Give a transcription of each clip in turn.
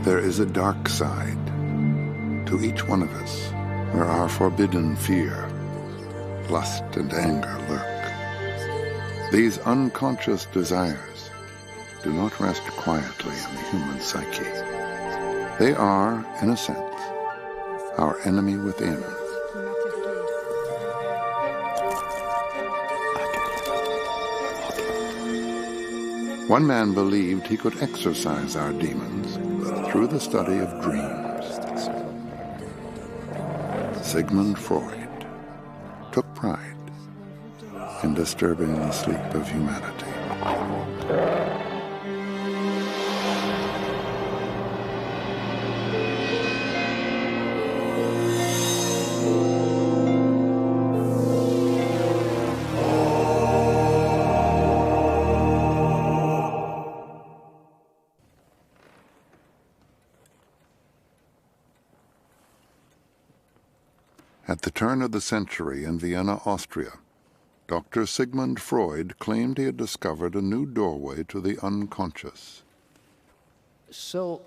There is a dark side to each one of us where our forbidden fear, lust, and anger lurk. These unconscious desires do not rest quietly in the human psyche. They are, in a sense, our enemy within. One man believed he could exorcise our demons through the study of dreams. Sigmund Freud took pride in disturbing the sleep of humanity. At the turn of the century in Vienna, Austria, Dr. Sigmund Freud claimed he had discovered a new doorway to the unconscious. So,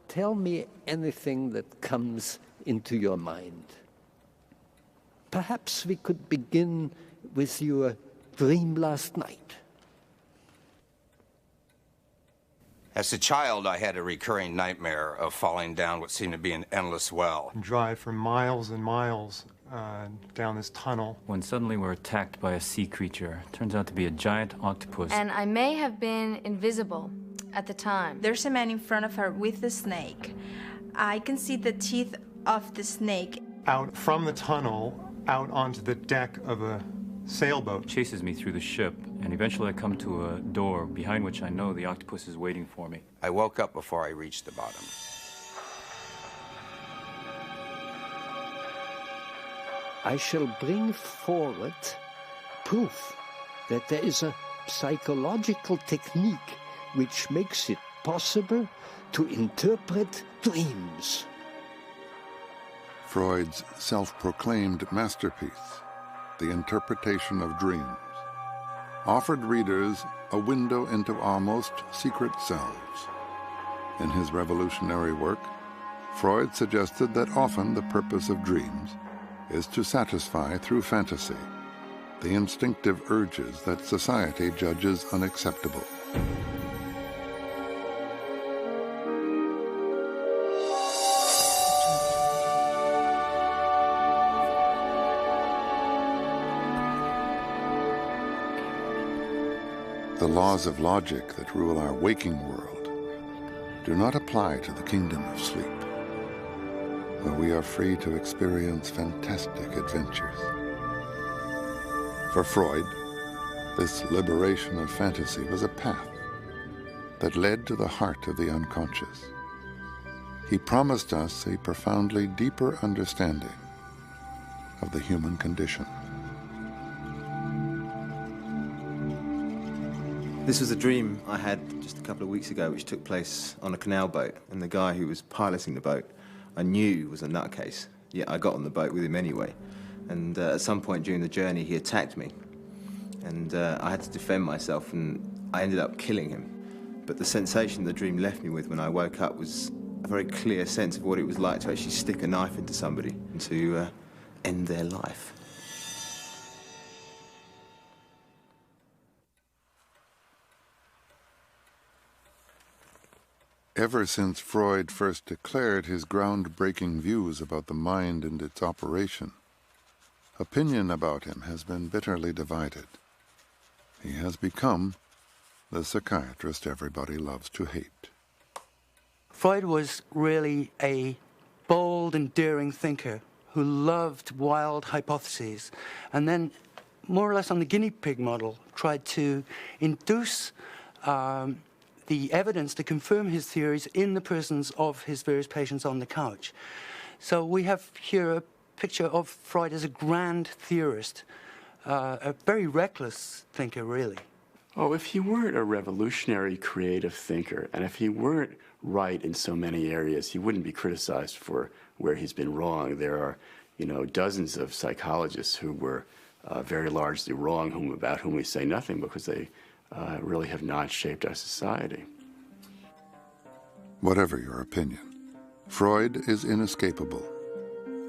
tell me anything that comes into your mind. Perhaps we could begin with your dream last night. As a child, I had a recurring nightmare of falling down what seemed to be an endless well. Drive for miles and miles down this tunnel. When suddenly we're attacked by a sea creature. Turns out to be a giant octopus. And I may have been invisible at the time. There's a man in front of her with the snake. I can see the teeth of the snake. Out from the tunnel, out onto the deck of a sailboat. Chases me through the ship, and eventually I come to a door behind which I know the octopus is waiting for me. I woke up before I reached the bottom. I shall bring forward proof that there is a psychological technique which makes it possible to interpret dreams. Freud's self-proclaimed masterpiece, The Interpretation of Dreams, offered readers a window into our most secret selves. In his revolutionary work, Freud suggested that often the purpose of dreams is to satisfy through fantasy the instinctive urges that society judges unacceptable. The laws of logic that rule our waking world do not apply to the kingdom of sleep, where we are free to experience fantastic adventures. For Freud, this liberation of fantasy was a path that led to the heart of the unconscious. He promised us a profoundly deeper understanding of the human condition. This was a dream I had just a couple of weeks ago, which took place on a canal boat, and the guy who was piloting the boat I knew was a nutcase, yet I got on the boat with him anyway. And at some point during the journey, he attacked me. And I had to defend myself, and I ended up killing him. But the sensation the dream left me with when I woke up was a very clear sense of what it was like to actually stick a knife into somebody and to end their life. Ever since Freud first declared his groundbreaking views about the mind and its operation, opinion about him has been bitterly divided. He has become the psychiatrist everybody loves to hate. Freud was really a bold and daring thinker who loved wild hypotheses, and then, more or less on the guinea pig model, tried to induce the evidence to confirm his theories in the persons of his various patients on the couch. So we have here a picture of Freud as a grand theorist, a very reckless thinker, really. Oh, if he weren't a revolutionary creative thinker, and if he weren't right in so many areas, he wouldn't be criticized for where he's been wrong. There are, dozens of psychologists who were very largely wrong, about whom we say nothing because they really have not shaped our society. Whatever your opinion, Freud is inescapable.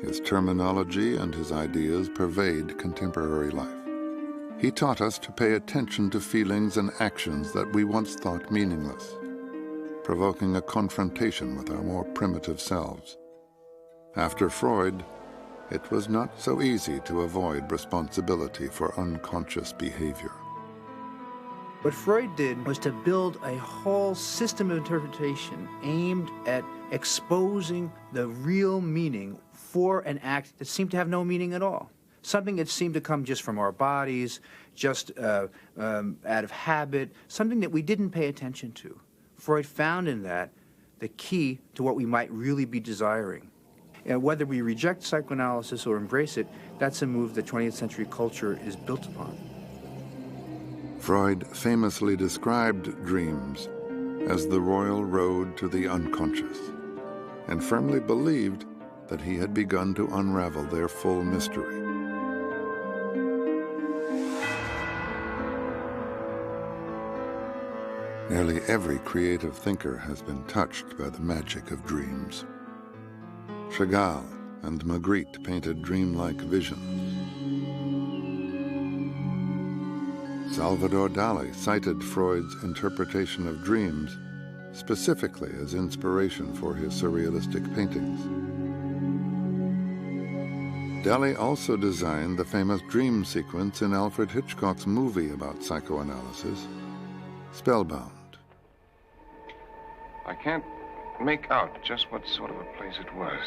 His terminology and his ideas pervade contemporary life. He taught us to pay attention to feelings and actions that we once thought meaningless, provoking a confrontation with our more primitive selves. After Freud, it was not so easy to avoid responsibility for unconscious behavior. What Freud did was to build a whole system of interpretation aimed at exposing the real meaning for an act that seemed to have no meaning at all. Something that seemed to come just from our bodies, just out of habit, something that we didn't pay attention to. Freud found in that the key to what we might really be desiring. And whether we reject psychoanalysis or embrace it, that's a move that 20th century culture is built upon. Freud famously described dreams as the royal road to the unconscious, and firmly believed that he had begun to unravel their full mystery. Nearly every creative thinker has been touched by the magic of dreams. Chagall and Magritte painted dreamlike visions. Salvador Dali cited Freud's interpretation of dreams specifically as inspiration for his surrealistic paintings. Dali also designed the famous dream sequence in Alfred Hitchcock's movie about psychoanalysis, Spellbound. I can't make out just what sort of a place it was.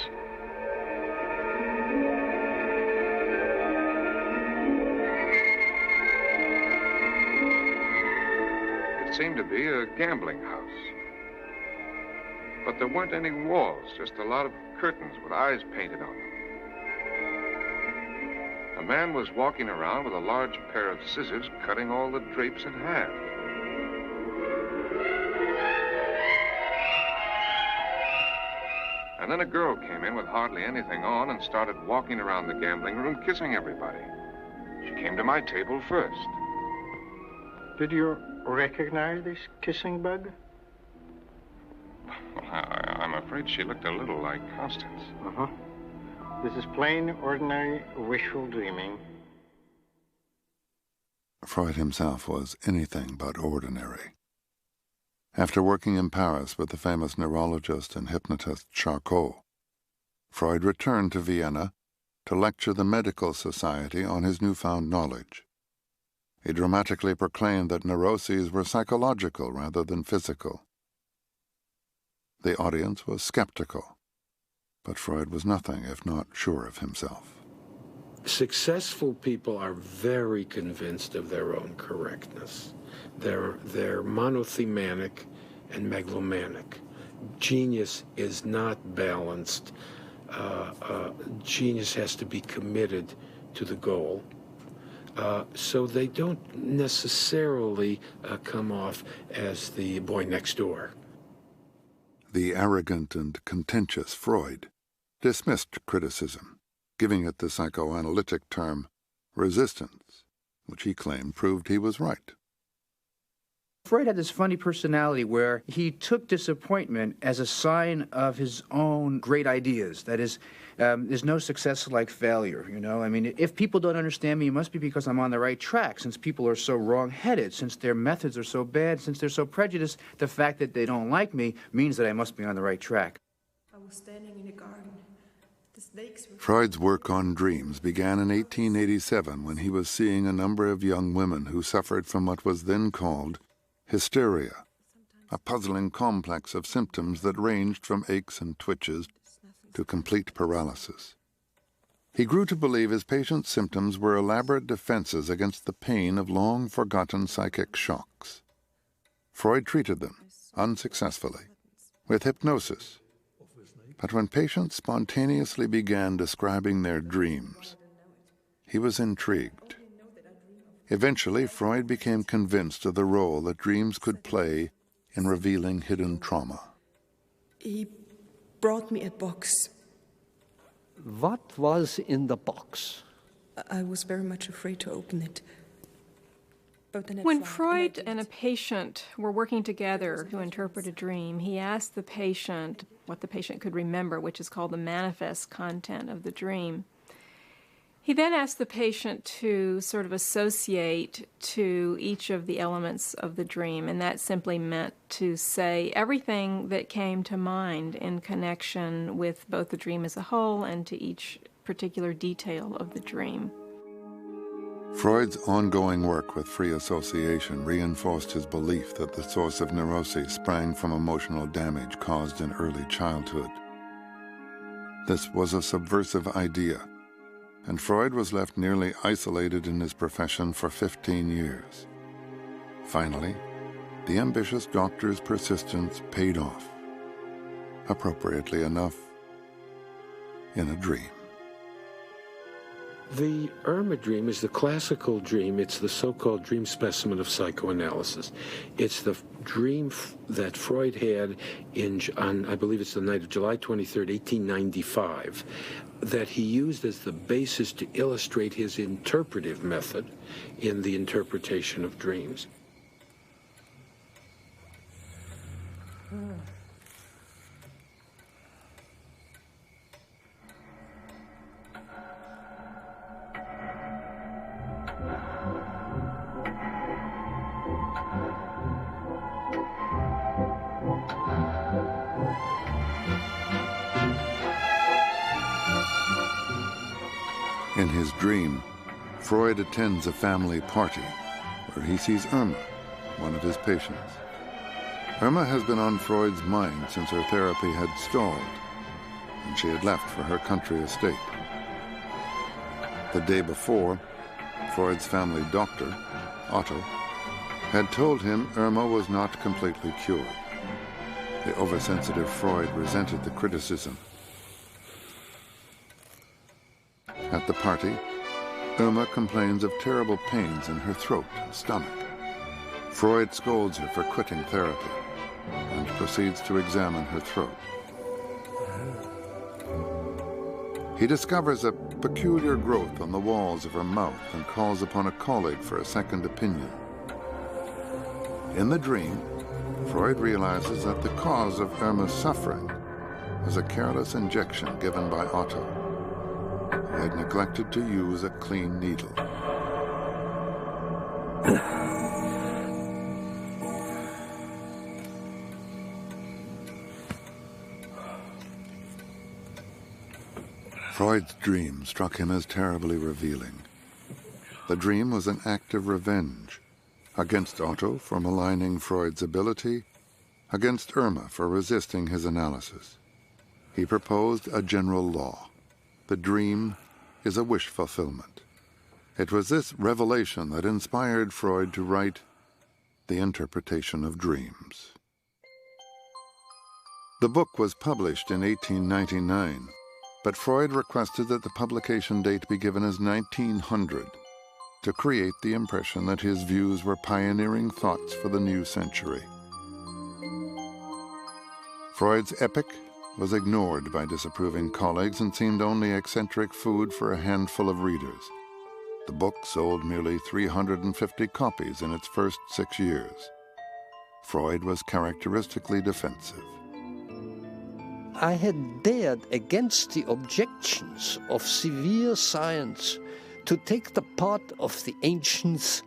It seemed to be a gambling house. But there weren't any walls, just a lot of curtains with eyes painted on them. A man was walking around with a large pair of scissors cutting all the drapes in half. And then a girl came in with hardly anything on and started walking around the gambling room, kissing everybody. She came to my table first. Did you recognize this kissing bug? Well, I'm afraid she looked a little like Constance. Uh-huh. This is plain, ordinary, wishful dreaming. Freud himself was anything but ordinary. After working in Paris with the famous neurologist and hypnotist Charcot, Freud returned to Vienna to lecture the medical society on his newfound knowledge. He dramatically proclaimed that neuroses were psychological rather than physical. The audience was skeptical, but Freud was nothing if not sure of himself. Successful people are very convinced of their own correctness. They're monothematic and megalomanic. Genius is not balanced. Genius has to be committed to the goal. So they don't necessarily come off as the boy next door. The arrogant and contentious Freud dismissed criticism, giving it the psychoanalytic term resistance, which he claimed proved he was right. Freud had this funny personality where he took disappointment as a sign of his own great ideas. That is, there's no success like failure, you know? I mean, if people don't understand me, it must be because I'm on the right track. Since people are so wrong-headed, since their methods are so bad, since they're so prejudiced, the fact that they don't like me means that I must be on the right track. I was standing in a garden. The snakes were... Freud's work on dreams began in 1887 when he was seeing a number of young women who suffered from what was then called hysteria, a puzzling complex of symptoms that ranged from aches and twitches to complete paralysis. He grew to believe his patients' symptoms were elaborate defenses against the pain of long-forgotten psychic shocks. Freud treated them, unsuccessfully, with hypnosis. But when patients spontaneously began describing their dreams, he was intrigued. Eventually, Freud became convinced of the role that dreams could play in revealing hidden trauma. He brought me a box. What was in the box? I was very much afraid to open it. When Freud and a patient were working together to interpret a dream, he asked the patient what the patient could remember, which is called the manifest content of the dream. He then asked the patient to sort of associate to each of the elements of the dream, and that simply meant to say everything that came to mind in connection with both the dream as a whole and to each particular detail of the dream. Freud's ongoing work with free association reinforced his belief that the source of neuroses sprang from emotional damage caused in early childhood. This was a subversive idea, and Freud was left nearly isolated in his profession for 15 years. Finally, the ambitious doctor's persistence paid off, appropriately enough, in a dream. The Irma dream is the classical dream. It's the so-called dream specimen of psychoanalysis. It's the dream that Freud had on, I believe it's the night of July 23rd, 1895, that he used as the basis to illustrate his interpretive method in the interpretation of dreams. In his dream, Freud attends a family party where he sees Irma, one of his patients. Irma has been on Freud's mind since her therapy had stalled and she had left for her country estate. The day before, Freud's family doctor, Otto, had told him Irma was not completely cured. The oversensitive Freud resented the criticism. At the party, Irma complains of terrible pains in her throat and stomach. Freud scolds her for quitting therapy and proceeds to examine her throat. He discovers a peculiar growth on the walls of her mouth and calls upon a colleague for a second opinion. In the dream, Freud realizes that the cause of Irma's suffering was a careless injection given by Otto, who had neglected to use a clean needle. Freud's dream struck him as terribly revealing. The dream was an act of revenge against Otto for maligning Freud's ability, against Irma for resisting his analysis. He proposed a general law. The dream is a wish fulfillment. It was this revelation that inspired Freud to write The Interpretation of Dreams. The book was published in 1899, but Freud requested that the publication date be given as 1900 to create the impression that his views were pioneering thoughts for the new century. Freud's epic was ignored by disapproving colleagues and seemed only eccentric food for a handful of readers. The book sold merely 350 copies in its first 6 years. Freud was characteristically defensive. I had dared, against the objections of severe science, to take the part of the ancients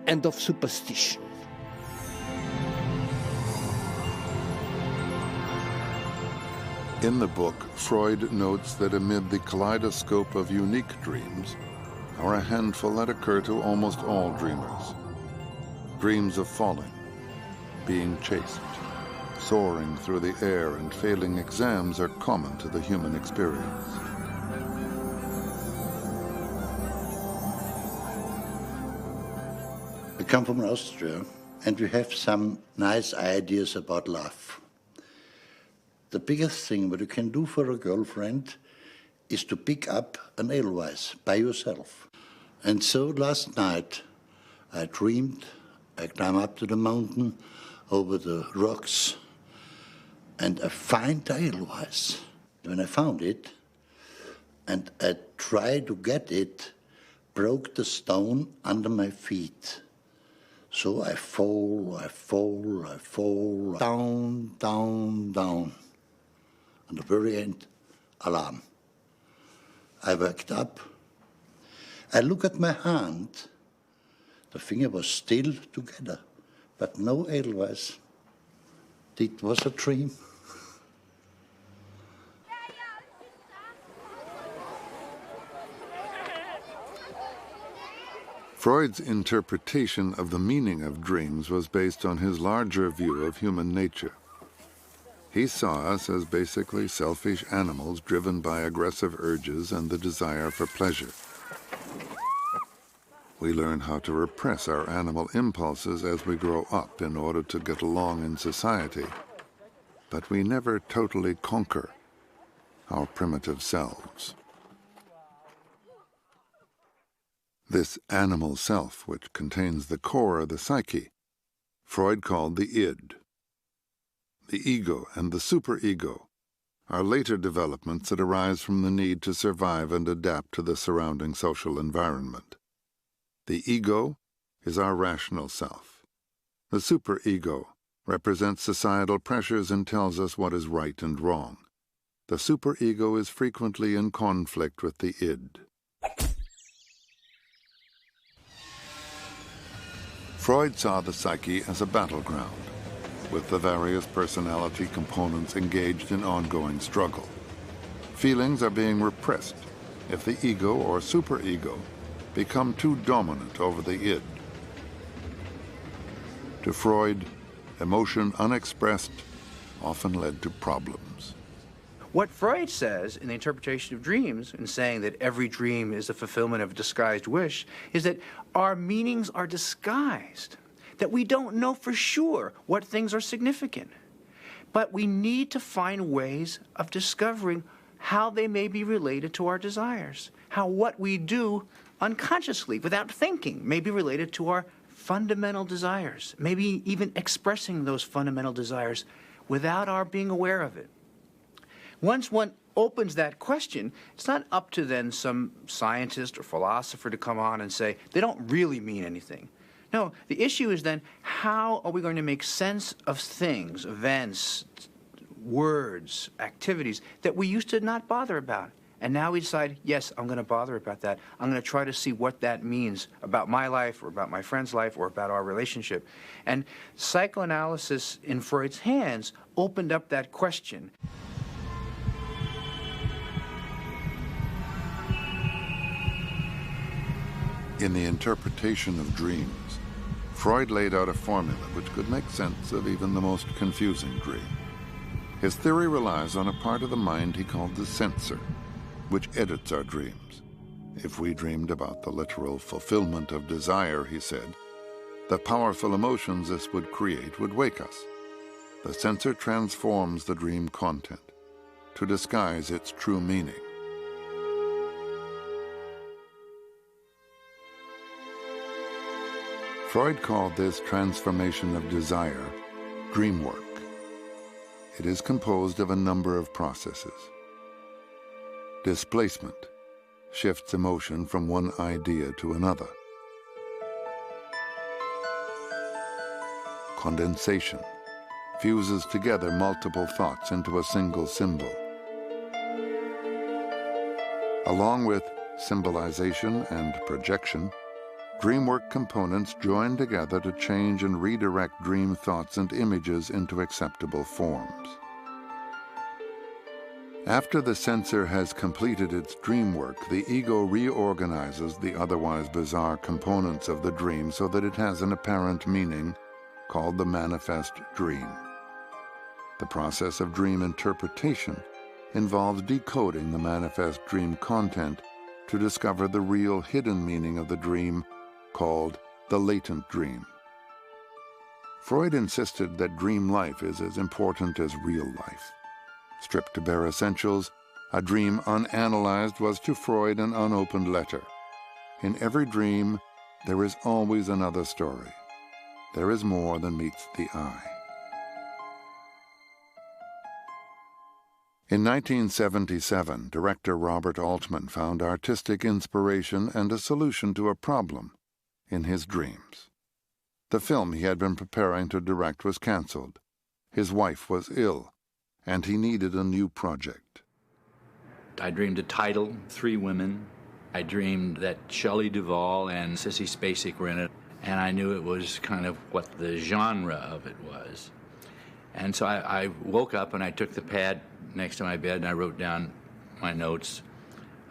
and of superstition. In the book, Freud notes that amid the kaleidoscope of unique dreams are a handful that occur to almost all dreamers. Dreams of falling, being chased, soaring through the air, and failing exams are common to the human experience. I come from Austria, and we have some nice ideas about love. The biggest thing what you can do for a girlfriend is to pick up an Edelweiss by yourself. And so last night I dreamed I climb up to the mountain over the rocks and I find the Edelweiss. When I found it and I tried to get it, broke the stone under my feet. So I fall, down, down, down. And at the very end, alarm. I waked up. I look at my hand. The finger was still together, but no Edelweiss. It was a dream. Freud's interpretation of the meaning of dreams was based on his larger view of human nature. He saw us as basically selfish animals driven by aggressive urges and the desire for pleasure. We learn how to repress our animal impulses as we grow up in order to get along in society, but we never totally conquer our primitive selves. This animal self, which contains the core of the psyche, Freud called the id. The ego and the superego are later developments that arise from the need to survive and adapt to the surrounding social environment. The ego is our rational self. The superego represents societal pressures and tells us what is right and wrong. The superego is frequently in conflict with the id. Freud saw the psyche as a battleground, with the various personality components engaged in ongoing struggle. Feelings are being repressed if the ego or superego become too dominant over the id. To Freud, emotion unexpressed often led to problems. What Freud says in the interpretation of dreams, in saying that every dream is a fulfillment of a disguised wish, is that our meanings are disguised, that we don't know for sure what things are significant. But we need to find ways of discovering how they may be related to our desires, how what we do unconsciously, without thinking, may be related to our fundamental desires, maybe even expressing those fundamental desires without our being aware of it. Once one opens that question, it's not up to then some scientist or philosopher to come on and say, they don't really mean anything. No, the issue is then, how are we going to make sense of things, events, words, activities that we used to not bother about? And now we decide, yes, I'm going to bother about that. I'm going to try to see what that means about my life or about my friend's life or about our relationship. And psychoanalysis in Freud's hands opened up that question. In the interpretation of dreams, Freud laid out a formula which could make sense of even the most confusing dream. His theory relies on a part of the mind he called the censor, which edits our dreams. If we dreamed about the literal fulfillment of desire, he said, the powerful emotions this would create would wake us. The censor transforms the dream content to disguise its true meaning. Freud called this transformation of desire dream work. It is composed of a number of processes. Displacement shifts emotion from one idea to another. Condensation fuses together multiple thoughts into a single symbol. Along with symbolization and projection, dreamwork components join together to change and redirect dream thoughts and images into acceptable forms. After the censor has completed its dream work, the ego reorganizes the otherwise bizarre components of the dream so that it has an apparent meaning called the manifest dream. The process of dream interpretation involves decoding the manifest dream content to discover the real hidden meaning of the dream called the latent dream. Freud insisted that dream life is as important as real life. Stripped to bare essentials, a dream unanalyzed was to Freud an unopened letter. In every dream, there is always another story. There is more than meets the eye. In 1977, director Robert Altman found artistic inspiration and a solution to a problem in his dreams. The film he had been preparing to direct was cancelled. His wife was ill, and he needed a new project. I dreamed a title, 3 women. I dreamed that Shelley Duvall and Sissy Spacek were in it, and I knew it was kind of what the genre of it was. And so I woke up and I took the pad next to my bed and I wrote down my notes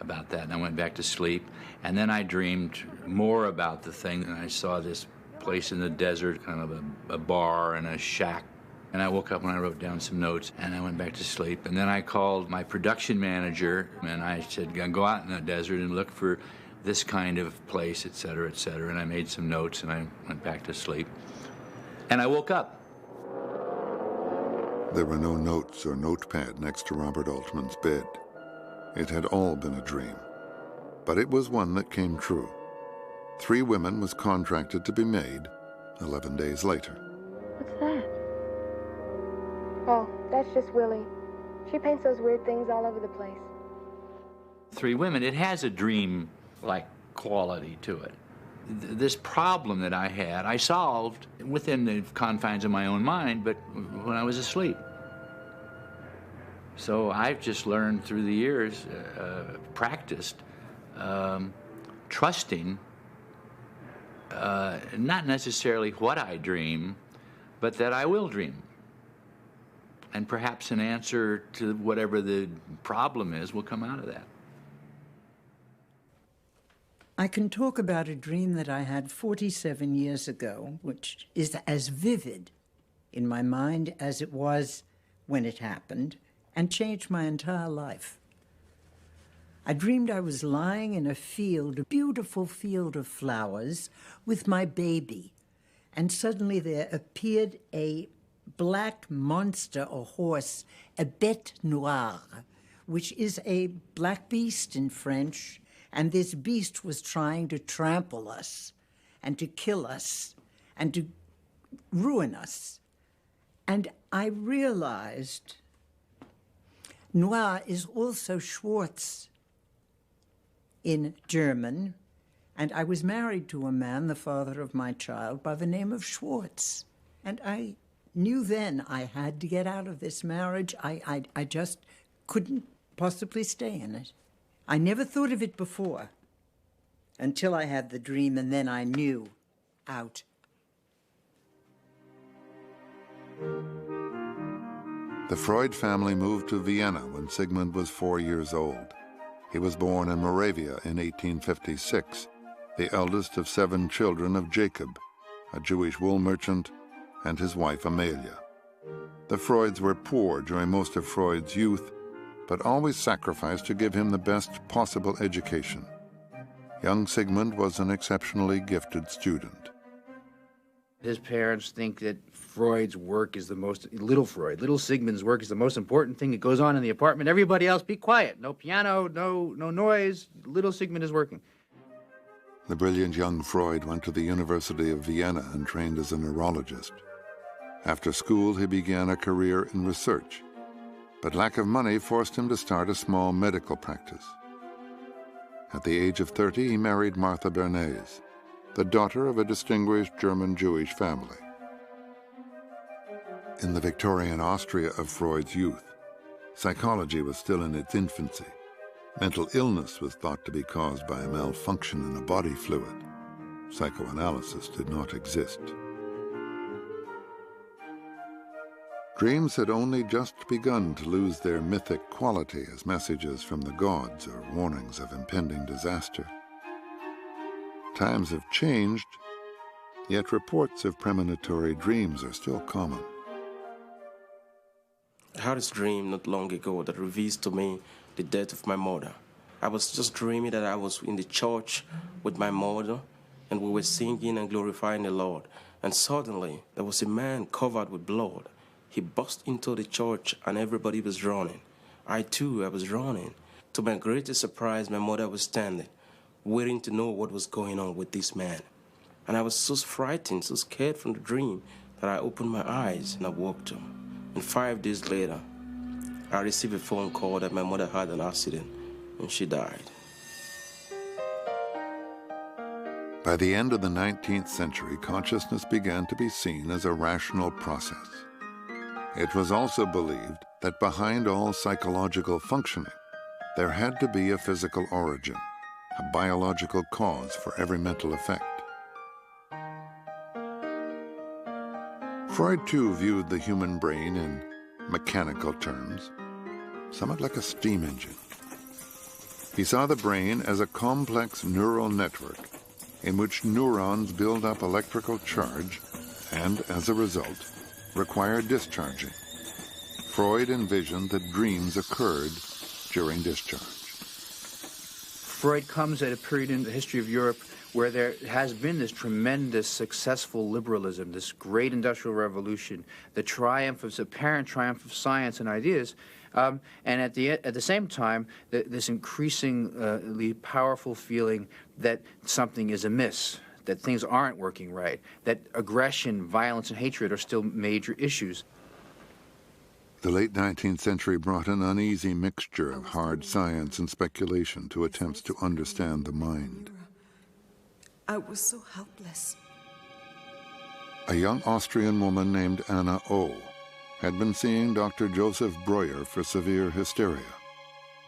about that, and I went back to sleep. And then I dreamed more about the thing, and I saw this place in the desert, kind of a bar and a shack. And I woke up and I wrote down some notes, and I went back to sleep. And then I called my production manager, and I said, go out in the desert and look for this kind of place, et cetera, et cetera. And I made some notes, and I went back to sleep. And I woke up. There were no notes or notepad next to Robert Altman's bed. It had all been a dream, but it was one that came true. 3 Women was contracted to be made 11 days later. What's that? Oh, that's just Willie. She paints those weird things all over the place. 3 Women, it has a dream-like quality to it. This problem that I had, I solved within the confines of my own mind, but when I was asleep. So I've just learned through the years, practiced, trusting, not necessarily what I dream, but that I will dream. And perhaps an answer to whatever the problem is will come out of that. I can talk about a dream that I had 47 years ago, which is as vivid in my mind as it was when it happened, and changed my entire life. I dreamed I was lying in a field, a beautiful field of flowers, with my baby, and suddenly there appeared a black monster or horse, a bête noire, which is a black beast in French, and this beast was trying to trample us and to kill us and to ruin us. And I realized noir is also Schwarz in German, and I was married to a man, the father of my child, by the name of Schwarz. And I knew then I had to get out of this marriage. I just couldn't possibly stay in it. I never thought of it before until I had the dream, and then I knew out. The Freud family moved to Vienna when Sigmund was 4 years old. He was born in Moravia in 1856, the eldest of 7 children of Jacob, a Jewish wool merchant, and his wife Amelia. The Freuds were poor during most of Freud's youth, but always sacrificed to give him the best possible education. Young Sigmund was an exceptionally gifted student. His parents think that Freud's work is the most, little Sigmund's work is the most important thing that goes on in the apartment. Everybody else, be quiet. No piano, no noise. Little Sigmund is working. The brilliant young Freud went to the University of Vienna and trained as a neurologist. After school, he began a career in research, but lack of money forced him to start a small medical practice. At the age of 30, he married Martha Bernays, the daughter of a distinguished German Jewish family. In the Victorian Austria of Freud's youth, psychology was still in its infancy. Mental illness was thought to be caused by a malfunction in a body fluid. Psychoanalysis did not exist. Dreams had only just begun to lose their mythic quality as messages from the gods or warnings of impending disaster. Times have changed, yet reports of premonitory dreams are still common. I had this dream not long ago that reveals to me the death of my mother. I was just dreaming that I was in the church with my mother, and we were singing and glorifying the Lord. And suddenly, there was a man covered with blood. He burst into the church, and everybody was running. I was running. To my greatest surprise, my mother was standing, waiting to know what was going on with this man. And I was so frightened, so scared from the dream, that I opened my eyes and I woke up. And 5 days later, I received a phone call that my mother had an accident and she died. By the end of the 19th century, consciousness began to be seen as a rational process. It was also believed that behind all psychological functioning, there had to be a physical origin, a biological cause for every mental effect. Freud, too, viewed the human brain in mechanical terms, somewhat like a steam engine. He saw the brain as a complex neural network in which neurons build up electrical charge and, as a result, require discharging. Freud envisioned that dreams occurred during discharge. Freud comes at a period in the history of Europe where there has been this tremendous successful liberalism, this great industrial revolution, the apparent triumph of science and ideas, and at the same time, this increasingly powerful feeling that something is amiss, that things aren't working right, that aggression, violence, and hatred are still major issues. The late 19th century brought an uneasy mixture of hard science and speculation to attempts to understand the mind. I was so helpless. A young Austrian woman named Anna O. had been seeing Dr. Joseph Breuer for severe hysteria.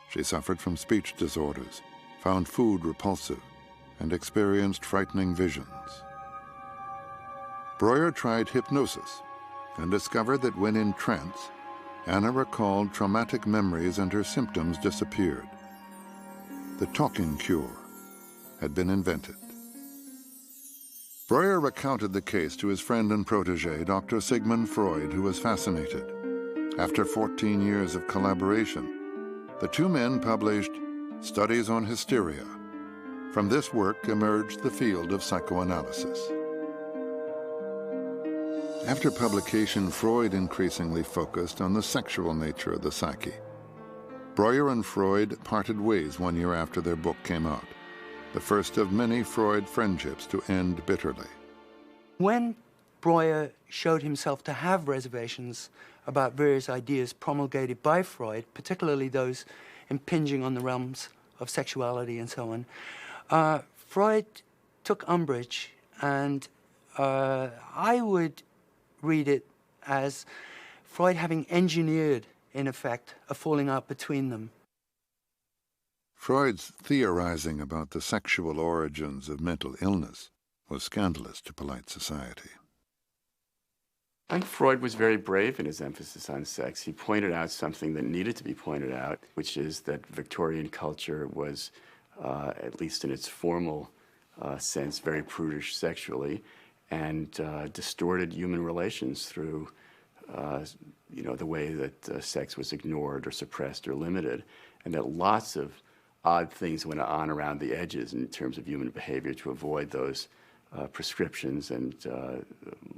She suffered from speech disorders, found food repulsive, and experienced frightening visions. Breuer tried hypnosis and discovered that when in trance, Anna recalled traumatic memories and her symptoms disappeared. The talking cure had been invented. Breuer recounted the case to his friend and protege, Dr. Sigmund Freud, who was fascinated. After 14 years of collaboration, the two men published Studies on Hysteria. From this work emerged the field of psychoanalysis. After publication, Freud increasingly focused on the sexual nature of the psyche. Breuer and Freud parted ways 1 year after their book came out, the first of many Freud friendships to end bitterly. When Breuer showed himself to have reservations about various ideas promulgated by Freud, particularly those impinging on the realms of sexuality and so on, Freud took umbrage, and I would read it as Freud having engineered, in effect, a falling out between them. Freud's theorizing about the sexual origins of mental illness was scandalous to polite society. I think Freud was very brave in his emphasis on sex. He pointed out something that needed to be pointed out, which is that Victorian culture was, at least in its formal sense, very prudish sexually, and distorted human relations through the way that sex was ignored or suppressed or limited, and that lots of odd things went on around the edges in terms of human behavior to avoid those prescriptions, and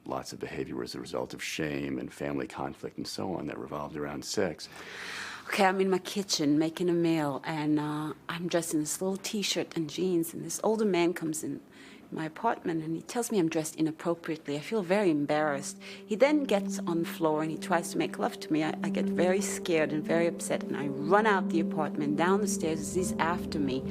lots of behavior was a result of shame and family conflict and so on that revolved around sex. Okay, I'm in my kitchen making a meal, and I'm dressed in this little t-shirt and jeans, and this older man comes in my apartment, and he tells me I'm dressed inappropriately. I feel very embarrassed. He then gets on the floor and he tries to make love to me. I get very scared and very upset, and I run out the apartment, down the stairs as he's after me.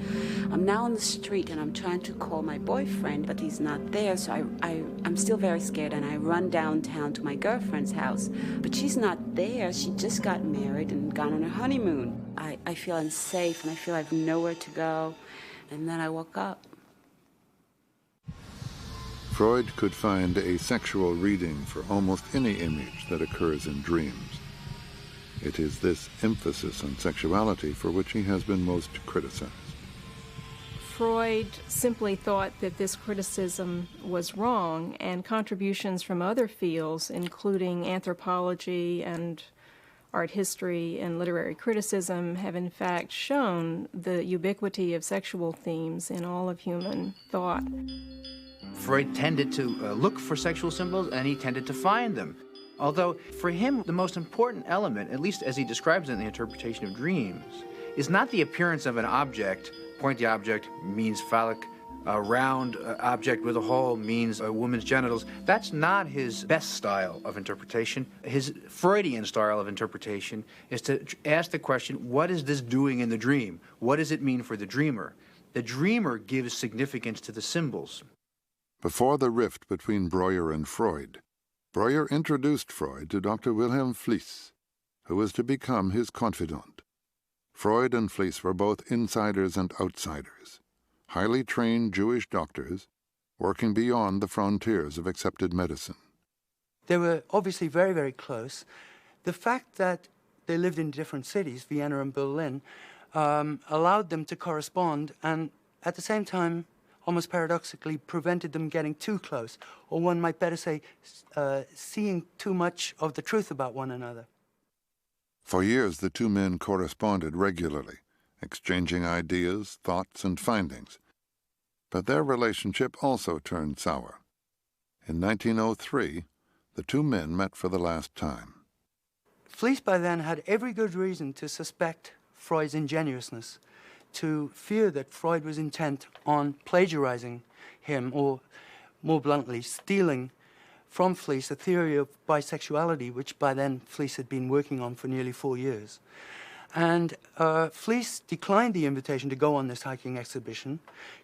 I'm now on the street, and I'm trying to call my boyfriend, but he's not there, so I'm still very scared, and I run downtown to my girlfriend's house, but she's not there. She just got married and gone on her honeymoon. I feel unsafe, and I feel I have nowhere to go, and then I woke up. Freud could find a sexual reading for almost any image that occurs in dreams. It is this emphasis on sexuality for which he has been most criticized. Freud simply thought that this criticism was wrong, and contributions from other fields, including anthropology and art history and literary criticism, have in fact shown the ubiquity of sexual themes in all of human thought. Freud tended to look for sexual symbols, and he tended to find them. Although, for him, the most important element, at least as he describes it in the interpretation of dreams, is not the appearance of an object. Pointy object means phallic. A round object with a hole means a woman's genitals. That's not his best style of interpretation. His Freudian style of interpretation is to ask the question, what is this doing in the dream? What does it mean for the dreamer? The dreamer gives significance to the symbols. Before the rift between Breuer and Freud, Breuer introduced Freud to Dr. Wilhelm Fliess, who was to become his confidant. Freud and Fliess were both insiders and outsiders, highly trained Jewish doctors working beyond the frontiers of accepted medicine. They were obviously very, very close. The fact that they lived in different cities, Vienna and Berlin, allowed them to correspond and at the same time, almost paradoxically, prevented them getting too close, or one might better say, seeing too much of the truth about one another. For years, the two men corresponded regularly, exchanging ideas, thoughts, and findings. But their relationship also turned sour. In 1903, the two men met for the last time. Fliess by then had every good reason to suspect Freud's ingenuousness, to fear that Freud was intent on plagiarizing him, or more bluntly, stealing from Fliess a theory of bisexuality, which by then Fliess had been working on for nearly 4 years. And Fliess declined the invitation to go on this hiking exhibition,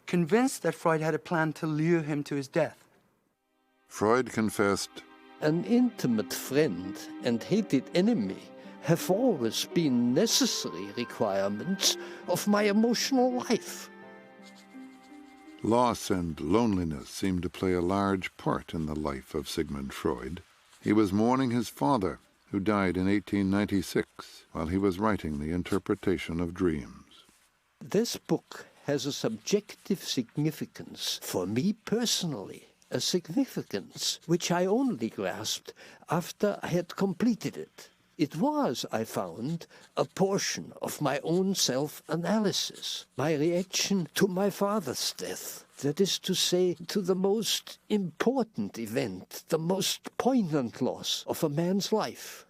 convinced that Freud had a plan to lure him to his death. Freud confessed, "An intimate friend and hated enemy have always been necessary requirements of my emotional life." Loss and loneliness seemed to play a large part in the life of Sigmund Freud. He was mourning his father, who died in 1896, while he was writing The Interpretation of Dreams. This book has a subjective significance for me personally, a significance which I only grasped after I had completed it. It was, I found, a portion of my own self-analysis, my reaction to my father's death. That is to say, to the most important event, the most poignant loss of a man's life.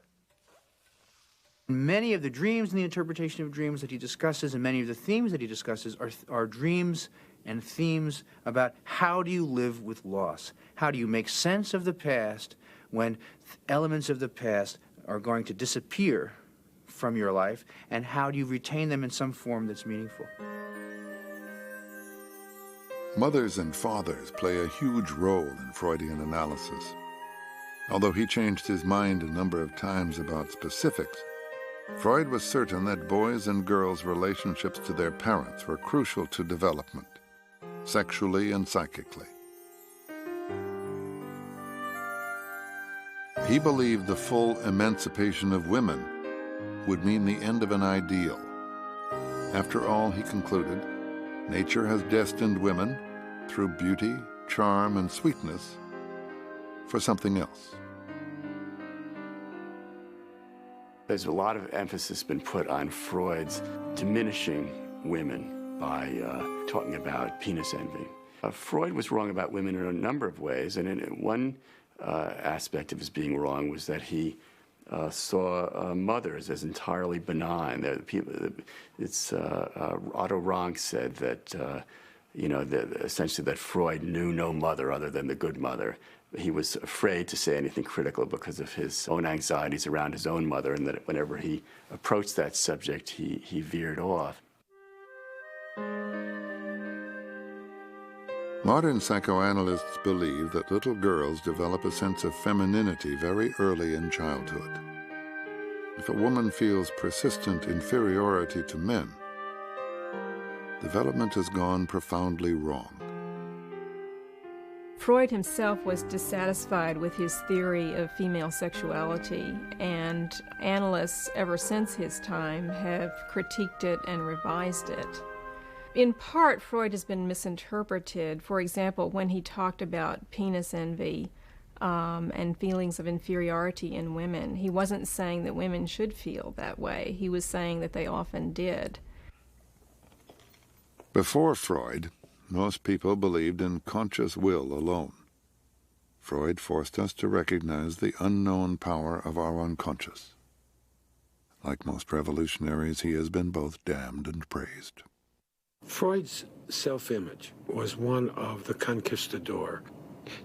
Many of the dreams and the interpretation of dreams that he discusses, and many of the themes that he discusses, are dreams and themes about how do you live with loss? How do you make sense of the past when elements of the past are going to disappear from your life, and how do you retain them in some form that's meaningful? Mothers and fathers play a huge role in Freudian analysis. Although he changed his mind a number of times about specifics, Freud was certain that boys' and girls' relationships to their parents were crucial to development, sexually and psychically. He believed the full emancipation of women would mean the end of an ideal. After all, he concluded, nature has destined women, through beauty, charm, and sweetness, for something else. There's a lot of emphasis been put on Freud's diminishing women by talking about penis envy. Freud was wrong about women in a number of ways, and in one aspect of his being wrong was that he saw mothers as entirely benign. Otto Rank said that, essentially that Freud knew no mother other than the good mother. He was afraid to say anything critical because of his own anxieties around his own mother, and that whenever he approached that subject, he veered off. Modern psychoanalysts believe that little girls develop a sense of femininity very early in childhood. If a woman feels persistent inferiority to men, development has gone profoundly wrong. Freud himself was dissatisfied with his theory of female sexuality, and analysts ever since his time have critiqued it and revised it. In part, Freud has been misinterpreted. For example, when he talked about penis envy and feelings of inferiority in women, he wasn't saying that women should feel that way. He was saying that they often did. Before Freud, most people believed in conscious will alone. Freud forced us to recognize the unknown power of our unconscious. Like most revolutionaries, he has been both damned and praised. Freud's self-image was one of the conquistador,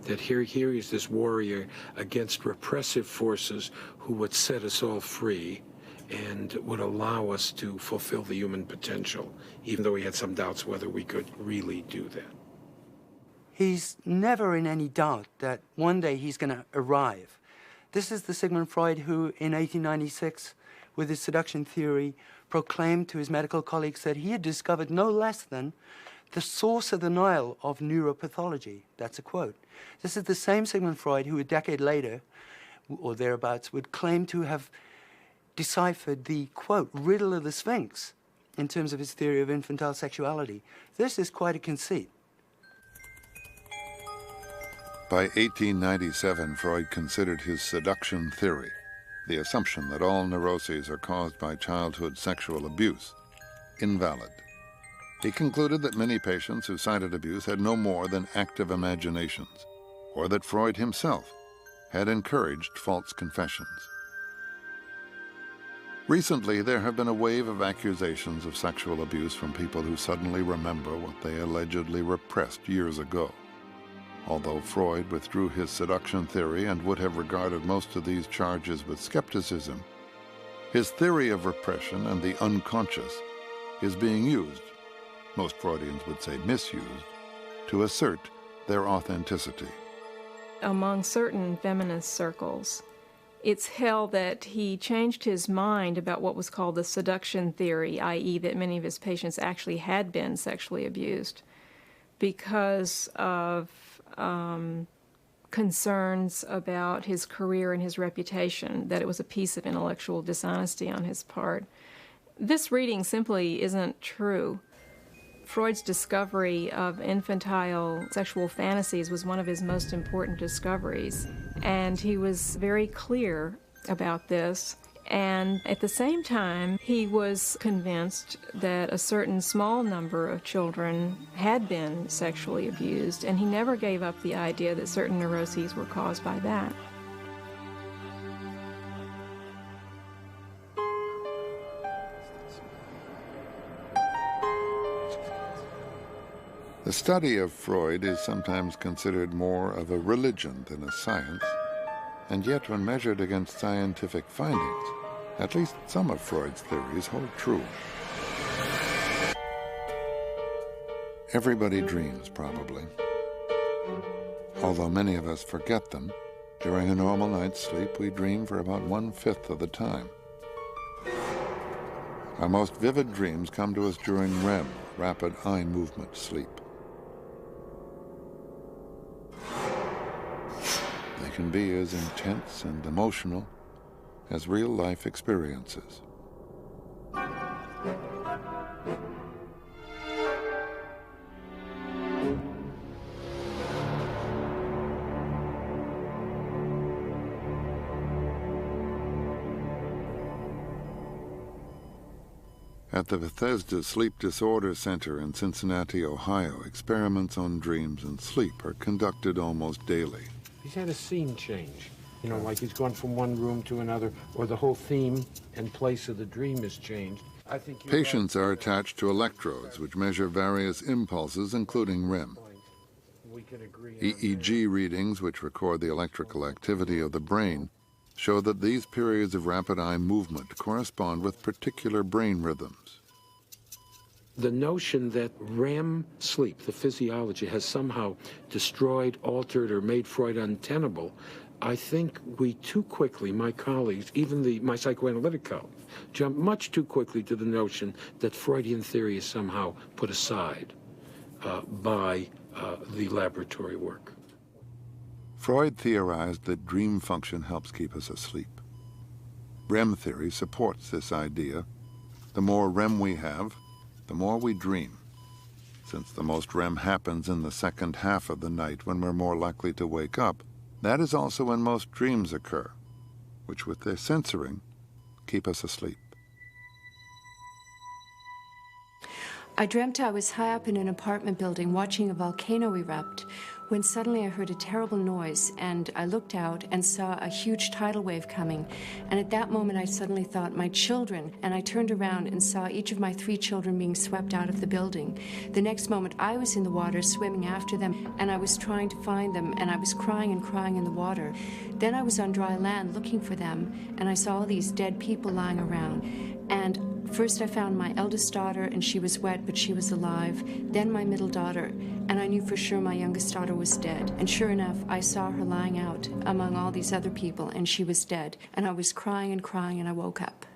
that here is this warrior against repressive forces who would set us all free and would allow us to fulfill the human potential, even though he had some doubts whether we could really do that. he's never in any doubt that one day he's going to arrive. This is the Sigmund Freud who, in 1896, with his seduction theory, proclaimed to his medical colleagues that he had discovered no less than the source of the Nile of neuropathology. That's a quote. This is the same Sigmund Freud who, a decade later, or thereabouts, would claim to have deciphered the, quote, riddle of the Sphinx in terms of his theory of infantile sexuality. This is quite a conceit. By 1897, Freud considered his seduction theory, the assumption that all neuroses are caused by childhood sexual abuse, invalid. He concluded that many patients who cited abuse had no more than active imaginations, or that Freud himself had encouraged false confessions. Recently, there have been a wave of accusations of sexual abuse from people who suddenly remember what they allegedly repressed years ago. Although Freud withdrew his seduction theory and would have regarded most of these charges with skepticism, his theory of repression and the unconscious is being used, most Freudians would say misused, to assert their authenticity. Among certain feminist circles, it's held that he changed his mind about what was called the seduction theory, i.e. that many of his patients actually had been sexually abused because of concerns about his career and his reputation, that it was a piece of intellectual dishonesty on his part. This reading simply isn't true. Freud's discovery of infantile sexual fantasies was one of his most important discoveries, and he was very clear about this. And at the same time, he was convinced that a certain small number of children had been sexually abused, and he never gave up the idea that certain neuroses were caused by that. The study of Freud is sometimes considered more of a religion than a science, and yet when measured against scientific findings, at least some of Freud's theories hold true. Everybody dreams, probably. Although many of us forget them, during a normal night's sleep we dream for about 1/5 of the time. Our most vivid dreams come to us during REM, rapid eye movement sleep. They can be as intense and emotional as real-life experiences. At the Bethesda Sleep Disorder Center in Cincinnati, Ohio, experiments on dreams and sleep are conducted almost daily. He's had a scene change. You know, like he's gone from one room to another, or the whole theme and place of the dream has changed. I think patients are attached to electrodes which measure various impulses, including REM. EEG readings, which record the electrical activity of the brain, show that these periods of rapid eye movement correspond with particular brain rhythms. The notion that REM sleep, the physiology, has somehow destroyed, altered, or made Freud untenable, I think we too quickly, my colleagues, even my psychoanalytic colleagues, jump much too quickly to the notion that Freudian theory is somehow put aside by the laboratory work. Freud theorized that dream function helps keep us asleep. REM theory supports this idea. The more REM we have, the more we dream. Since the most REM happens in the second half of the night when we're more likely to wake up, that is also when most dreams occur, which with their censoring, keep us asleep. I dreamt I was high up in an apartment building watching a volcano erupt when suddenly I heard a terrible noise, and I looked out and saw a huge tidal wave coming. And at that moment I suddenly thought, my children, and I turned around and saw each of my 3 children being swept out of the building. The next moment I was in the water swimming after them, and I was trying to find them, and I was crying and crying in the water. Then I was on dry land looking for them, and I saw all these dead people lying around. And First I found my eldest daughter, and she was wet, but she was alive. Then my middle daughter, and I knew for sure my youngest daughter was dead. And sure enough, I saw her lying out among all these other people, and she was dead. And I was crying and crying, and I woke up.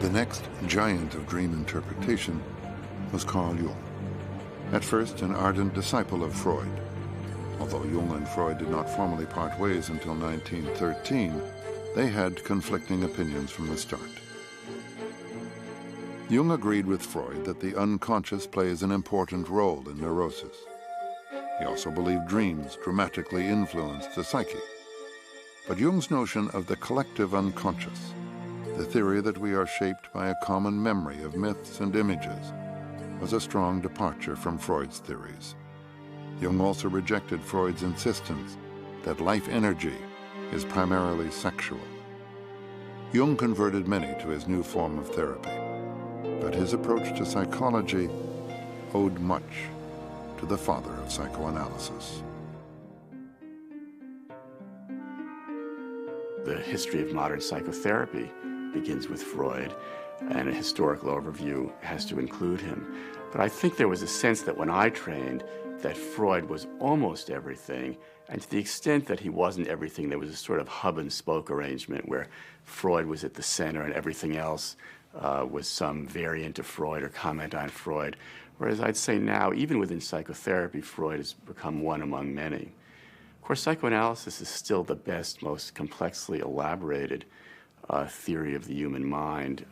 The next giant of dream interpretation was Carl Jung. At first, an ardent disciple of Freud. Although Jung and Freud did not formally part ways until 1913, they had conflicting opinions from the start. Jung agreed with Freud that the unconscious plays an important role in neurosis. He also believed dreams dramatically influenced the psyche. But Jung's notion of the collective unconscious, the theory that we are shaped by a common memory of myths and images, was a strong departure from Freud's theories. Jung also rejected Freud's insistence that life energy is primarily sexual. Jung converted many to his new form of therapy, but his approach to psychology owed much to the father of psychoanalysis. The history of modern psychotherapy begins with Freud, and a historical overview has to include him. But I think there was a sense that when I trained, that Freud was almost everything, and to the extent that he wasn't everything, there was a sort of hub and spoke arrangement where Freud was at the center and everything else was some variant of Freud or comment on Freud. Whereas I'd say now, even within psychotherapy, Freud has become one among many. Of course, psychoanalysis is still the best, most complexly elaborated theory of the human mind.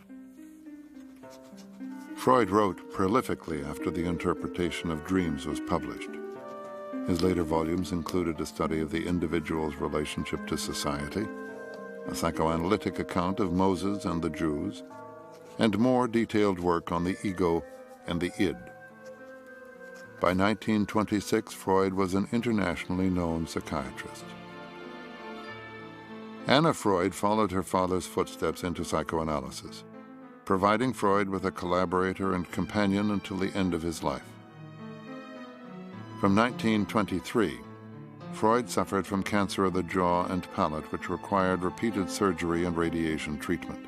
Freud wrote prolifically after the interpretation of dreams was published. His later volumes included a study of the individual's relationship to society, a psychoanalytic account of Moses and the Jews, and more detailed work on the ego and the id. By 1926, Freud was an internationally known psychiatrist. Anna Freud followed her father's footsteps into psychoanalysis, providing Freud with a collaborator and companion until the end of his life. From 1923, Freud suffered from cancer of the jaw and palate, which required repeated surgery and radiation treatment.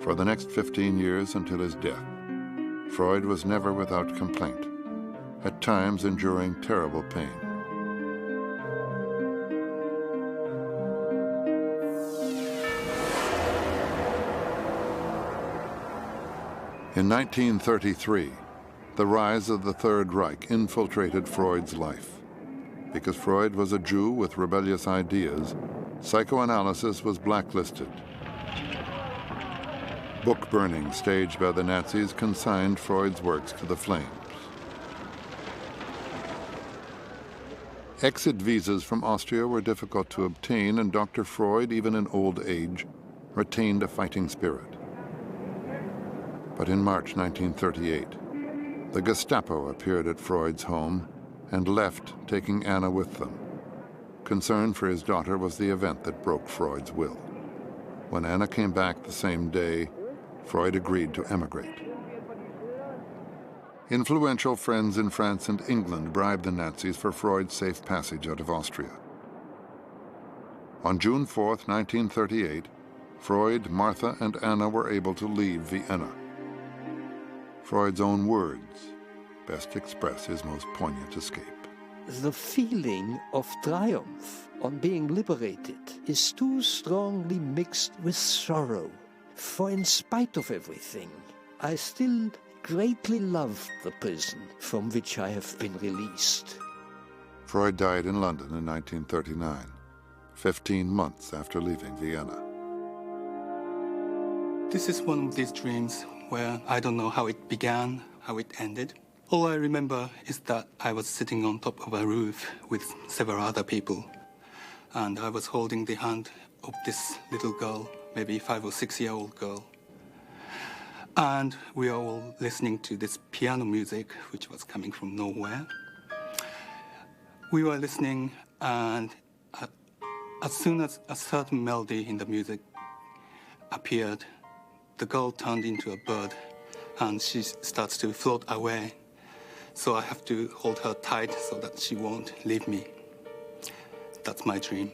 For the next 15 years until his death, Freud was never without complaint, at times enduring terrible pain. In 1933, the rise of the Third Reich infiltrated Freud's life. Because Freud was a Jew with rebellious ideas, psychoanalysis was blacklisted. Book burning staged by the Nazis consigned Freud's works to the flames. Exit visas from Austria were difficult to obtain, and Dr. Freud, even in old age, retained a fighting spirit. But in March 1938, the Gestapo appeared at Freud's home and left, taking Anna with them. Concern for his daughter was the event that broke Freud's will. When Anna came back the same day, Freud agreed to emigrate. Influential friends in France and England bribed the Nazis for Freud's safe passage out of Austria. On June 4, 1938, Freud, Martha, and Anna were able to leave Vienna. Freud's own words best express his most poignant escape. The feeling of triumph on being liberated is too strongly mixed with sorrow. For in spite of everything, I still greatly love the prison from which I have been released. Freud died in London in 1939, 15 months after leaving Vienna. This is one of these dreams where I don't know how it began, how it ended. All I remember is that I was sitting on top of a roof with several other people, and I was holding the hand of this little girl, maybe 5 or 6 year old girl. And we are all listening to this piano music, which was coming from nowhere. We were listening, and as soon as a certain melody in the music appeared, the girl turned into a bird, and she starts to float away. So I have to hold her tight so that she won't leave me. that's my dream.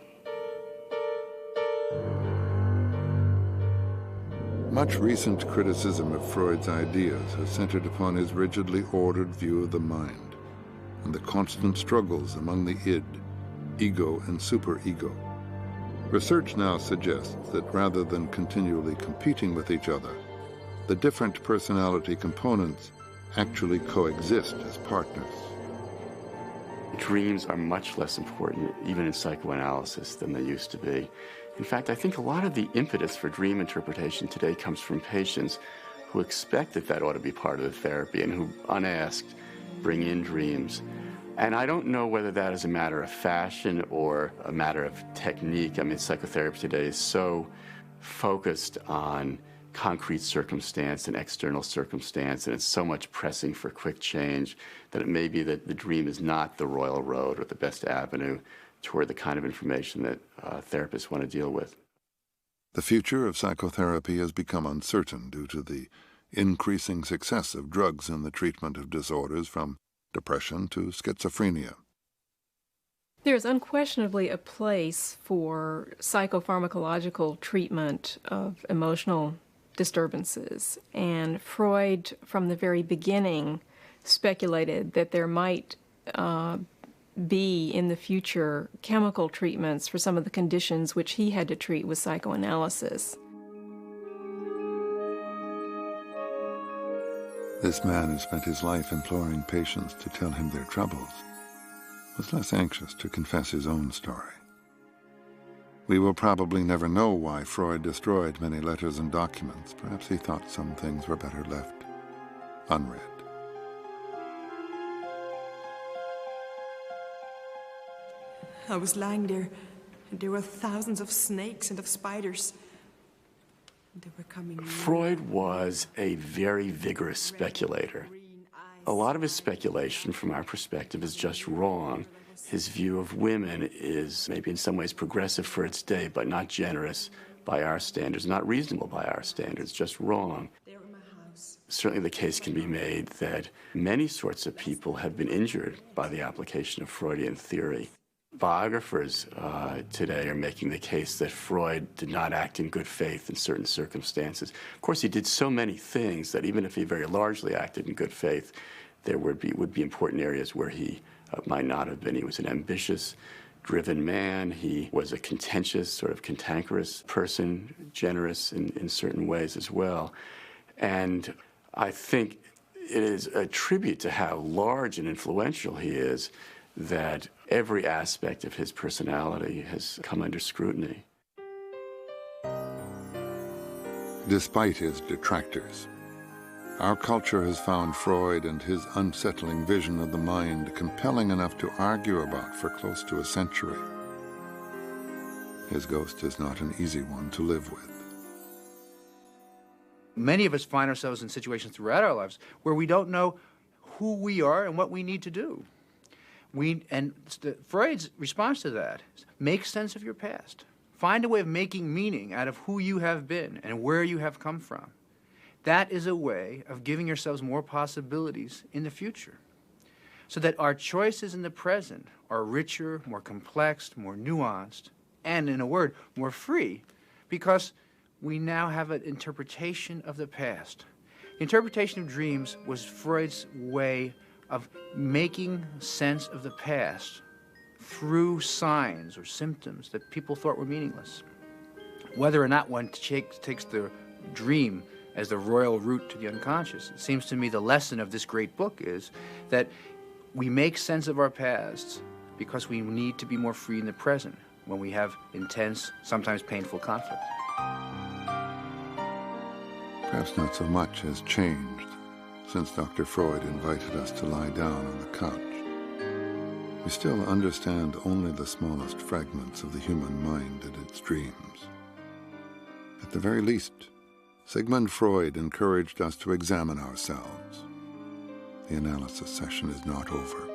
Much recent criticism of Freud's ideas has centered upon his rigidly ordered view of the mind and the constant struggles among the id, ego, and superego. Research now suggests that rather than continually competing with each other, the different personality components actually coexist as partners. Dreams are much less important, even in psychoanalysis, than they used to be. In fact, I think a lot of the impetus for dream interpretation today comes from patients who expect that that ought to be part of the therapy and who, unasked, bring in dreams. And I don't know whether that is a matter of fashion or a matter of technique. I mean, psychotherapy today is so focused on concrete circumstance and external circumstance, and it's so much pressing for quick change that it may be that the dream is not the royal road or the best avenue toward the kind of information that therapists want to deal with. The future of psychotherapy has become uncertain due to the increasing success of drugs in the treatment of disorders from depression to schizophrenia. There's unquestionably a place for psychopharmacological treatment of emotional disturbances, and Freud, from the very beginning, speculated that there might be in the future chemical treatments for some of the conditions which he had to treat with psychoanalysis. This man who spent his life imploring patients to tell him their troubles was less anxious to confess his own story. We will probably never know why Freud destroyed many letters and documents. Perhaps he thought some things were better left unread. I was lying there, and there were thousands of snakes and of spiders. They were coming near. Freud was a very vigorous speculator. A lot of his speculation, from our perspective, is just wrong. His view of women is maybe in some ways progressive for its day, but not generous by our standards, not reasonable by our standards, just wrong. Certainly the case can be made that many sorts of people have been injured by the application of Freudian theory. Biographers today are making the case that Freud did not act in good faith in certain circumstances. Of course, he did so many things that even if he very largely acted in good faith, there would be important areas where he might not have been. He was an ambitious, driven man. He was a contentious, sort of cantankerous person, generous in certain ways as well. And I think it is a tribute to how large and influential he is that every aspect of his personality has come under scrutiny. Despite his detractors, our culture has found Freud and his unsettling vision of the mind compelling enough to argue about for close to a century. His ghost is not an easy one to live with. Many of us find ourselves in situations throughout our lives where we don't know who we are and what we need to do. Freud's response to that is make sense of your past. Find a way of making meaning out of who you have been and where you have come from. That is a way of giving yourselves more possibilities in the future, so that our choices in the present are richer, more complex, more nuanced, and, in a word, more free, because we now have an interpretation of the past. The interpretation of dreams was Freud's way of making sense of the past through signs or symptoms that people thought were meaningless. Whether or not one takes the dream as the royal route to the unconscious, it seems to me the lesson of this great book is that we make sense of our past because we need to be more free in the present when we have intense, sometimes painful conflict. Perhaps not so much has changed since Dr. Freud invited us to lie down on the couch. We still understand only the smallest fragments of the human mind and its dreams. At the very least, Sigmund Freud encouraged us to examine ourselves. The analysis session is not over.